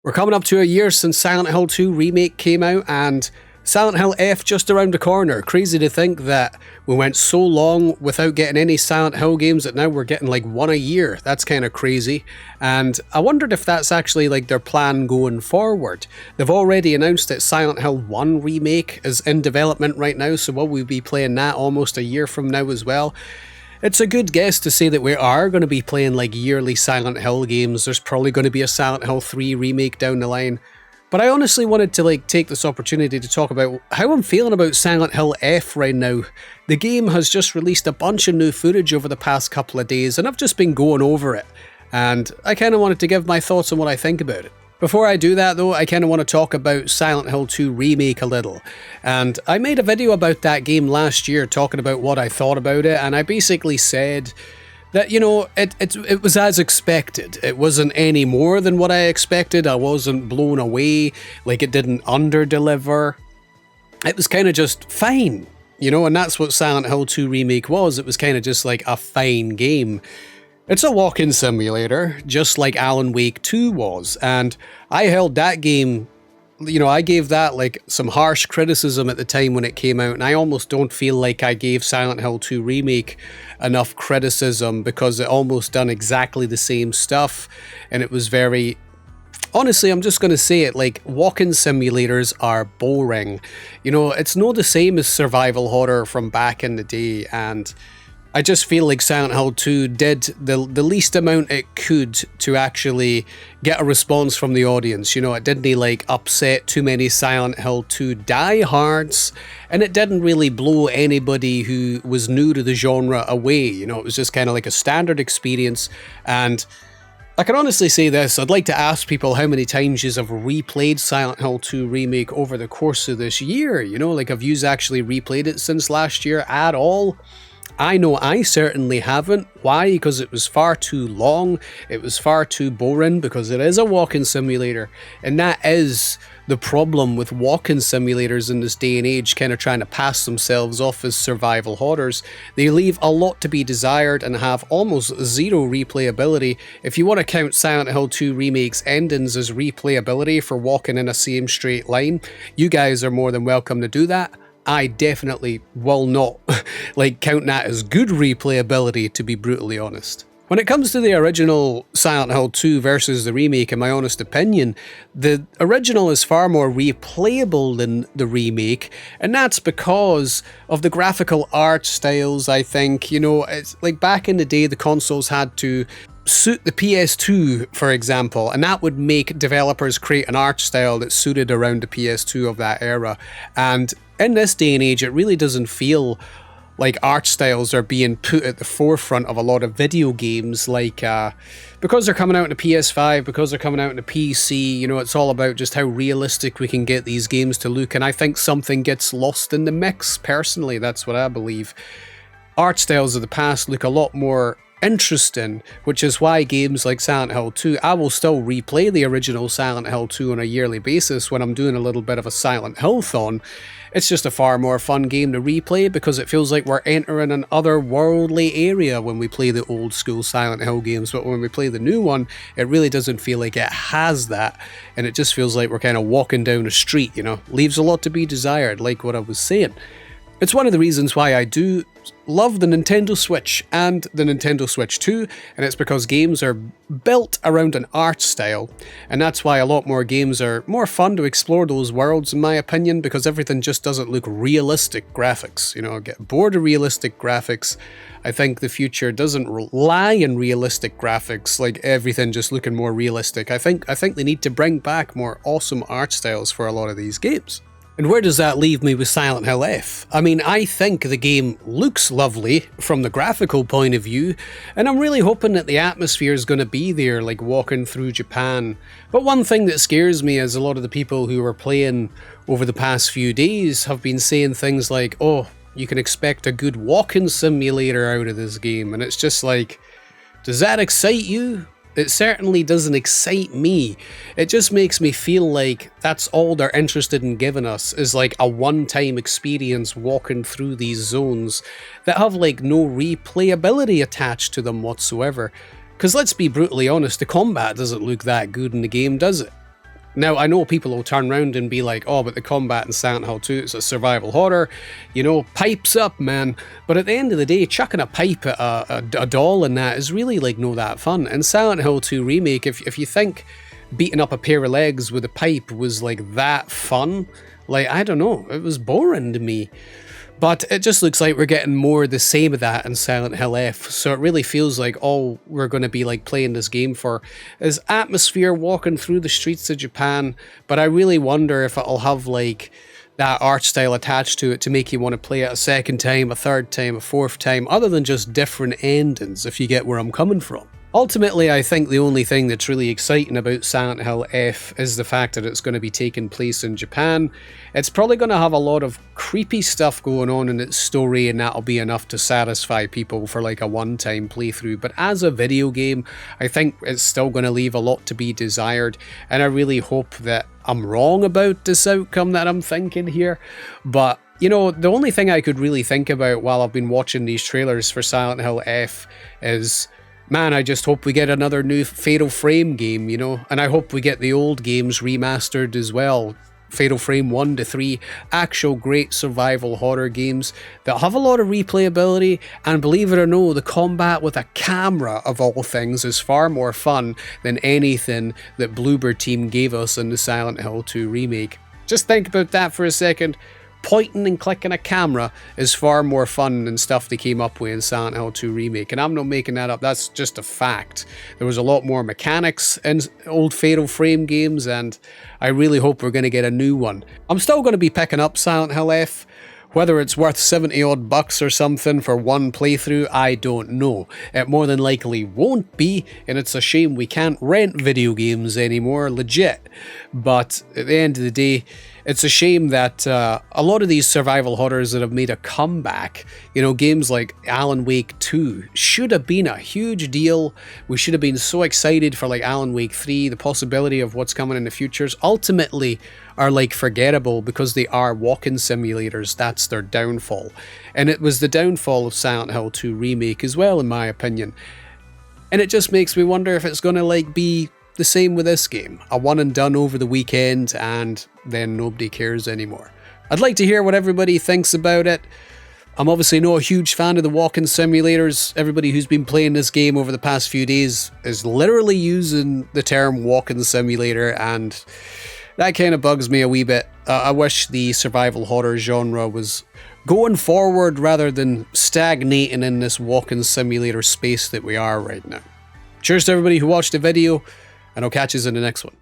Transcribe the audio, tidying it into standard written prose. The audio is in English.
We're coming up to a year since Silent Hill 2 Remake came out, and Silent Hill F just around the corner. Crazy to think that we went so long without getting any Silent Hill games that now we're getting like one a year. That's kind of crazy. And I wondered if that's actually like their plan going forward. They've already announced that Silent Hill 1 Remake is in development right now, so will we be playing that almost a year from now as well? It's a good guess to say that we are going to be playing like yearly Silent Hill games. There's probably going to be a Silent Hill 3 remake down the line. But I honestly wanted to take this opportunity to talk about how I'm feeling about Silent Hill F right now. The game has just released a bunch of new footage over the past couple of days, and I've just been going over it. And I kind of wanted to give my thoughts on what I think about it. Before I do that though, I kind of want to talk about Silent Hill 2 Remake a little. And I made a video about that game last year talking about what I thought about it, and I basically said that, you know, it was as expected. It wasn't any more than what I expected. I wasn't blown away, like it didn't underdeliver. It was kind of just fine, you know, and that's what Silent Hill 2 Remake was. It was kind of just like a fine game. It's a walking simulator, just like Alan Wake 2 was, and I held that game, you know, I gave that like some harsh criticism at the time when it came out, and I almost don't feel like I gave Silent Hill 2 Remake enough criticism because it almost done exactly the same stuff, and it was very... Honestly, I'm just going to say it, like, walking simulators are boring. You know, it's not the same as survival horror from back in the day, and I just feel like Silent Hill 2 did the least amount it could to actually get a response from the audience. You know, it didn't like upset too many Silent Hill 2 diehards, and it didn't really blow anybody who was new to the genre away. You know, it was just kind of like a standard experience. And I can honestly say this, I'd like to ask people how many times you have replayed Silent Hill 2 Remake over the course of this year. You know, like, have you actually replayed it since last year at all? I know I certainly haven't. Why? Because it was far too long, it was far too boring, because it is a walking simulator, and that is the problem with walking simulators in this day and age, kind of trying to pass themselves off as survival horrors. They leave a lot to be desired and have almost zero replayability. If you want to count Silent Hill 2 Remake's endings as replayability for walking in a same straight line, you guys are more than welcome to do that. I definitely will not count that as good replayability, to be brutally honest. When it comes to the original Silent Hill 2 versus the remake, in my honest opinion, the original is far more replayable than the remake, and that's because of the graphical art styles, I think. You know, it's like back in the day, the consoles had to suit the PS2, for example, and that would make developers create an art style that suited around the PS2 of that era. And in this day and age, it really doesn't feel like art styles are being put at the forefront of a lot of video games, like because they're coming out in the PS5, because they're coming out in the PC, you know, it's all about just how realistic we can get these games to look, and I think something gets lost in the mix. Personally, that's what I believe. Art styles of the past look a lot more interesting, which is why games like Silent Hill 2, I will still replay the original Silent Hill 2 on a yearly basis when I'm doing a little bit of a Silent Hill-thon. It's just a far more fun game to replay because it feels like we're entering an otherworldly area when we play the old school Silent Hill games, but when we play the new one, it really doesn't feel like it has that, and it just feels like we're kind of walking down a street, you know? Leaves a lot to be desired, like what I was saying. It's one of the reasons why I do love the Nintendo Switch and the Nintendo Switch 2, and it's because games are built around an art style, and that's why a lot more games are more fun to explore those worlds, in my opinion, because everything just doesn't look realistic graphics. You know, I get bored of realistic graphics. I think the future doesn't rely on realistic graphics, like everything just looking more realistic. I think they need to bring back more awesome art styles for a lot of these games. And where does that leave me with Silent Hill F? I mean, I think the game looks lovely from the graphical point of view, and I'm really hoping that the atmosphere is going to be there, like walking through Japan. But one thing that scares me is a lot of the people who are playing over the past few days have been saying things like, oh, you can expect a good walking simulator out of this game, and it's just like, does that excite you? It certainly doesn't excite me. It just makes me feel like that's all they're interested in giving us, is like a one-time experience walking through these zones that have like no replayability attached to them whatsoever. Because let's be brutally honest, the combat doesn't look that good in the game, does it? Now, I know people will turn around and be like, oh, but the combat in Silent Hill 2, it's a survival horror, you know, pipes up, man. But at the end of the day, chucking a pipe at a doll and that is really, like, no that fun. And Silent Hill 2 Remake, if you think beating up a pair of legs with a pipe was, like, that fun, like, I don't know, it was boring to me. But it just looks like we're getting more the same of that in Silent Hill F, so it really feels like all we're going to be like playing this game for is atmosphere walking through the streets of Japan, but I really wonder if it'll have like that art style attached to it to make you want to play it a second time, a third time, a fourth time, other than just different endings, if you get where I'm coming from. Ultimately, I think the only thing that's really exciting about Silent Hill F is the fact that it's going to be taking place in Japan. It's probably going to have a lot of creepy stuff going on in its story, and that'll be enough to satisfy people for like a one-time playthrough. But as a video game, I think it's still going to leave a lot to be desired, and I really hope that I'm wrong about this outcome that I'm thinking here. But you know, the only thing I could really think about while I've been watching these trailers for Silent Hill F is, man, I just hope we get another new Fatal Frame game, you know? And I hope we get the old games remastered as well. Fatal Frame 1 to 3, actual great survival horror games that have a lot of replayability, and believe it or no, the combat with a camera, of all things, is far more fun than anything that Bloober Team gave us in the Silent Hill 2 remake. Just think about that for a second. Pointing and clicking a camera is far more fun than stuff they came up with in Silent Hill 2 Remake, and I'm not making that up, that's just a fact. There was a lot more mechanics in old Fatal Frame games, and I really hope we're going to get a new one. I'm still going to be picking up Silent Hill F. Whether it's worth 70 odd bucks or something for one playthrough, I don't know. It more than likely won't be, and it's a shame we can't rent video games anymore, legit. But at the end of the day, it's a shame that a lot of these survival horrors that have made a comeback, you know, games like Alan Wake 2 should have been a huge deal. We should have been so excited for like Alan Wake 3, the possibility of what's coming in the futures, ultimately are like forgettable because they are walking simulators. That's their downfall. And it was the downfall of Silent Hill 2 Remake as well, in my opinion. And it just makes me wonder if it's going to like be the same with this game, a one and done over the weekend and then nobody cares anymore. I'd like to hear what everybody thinks about it. I'm obviously not a huge fan of the walking simulators. Everybody who's been playing this game over the past few days is literally using the term walking simulator, and that kind of bugs me a wee bit. I wish the survival horror genre was going forward rather than stagnating in this walking simulator space that we are right now. Cheers to everybody who watched the video, and I'll catch you in the next one.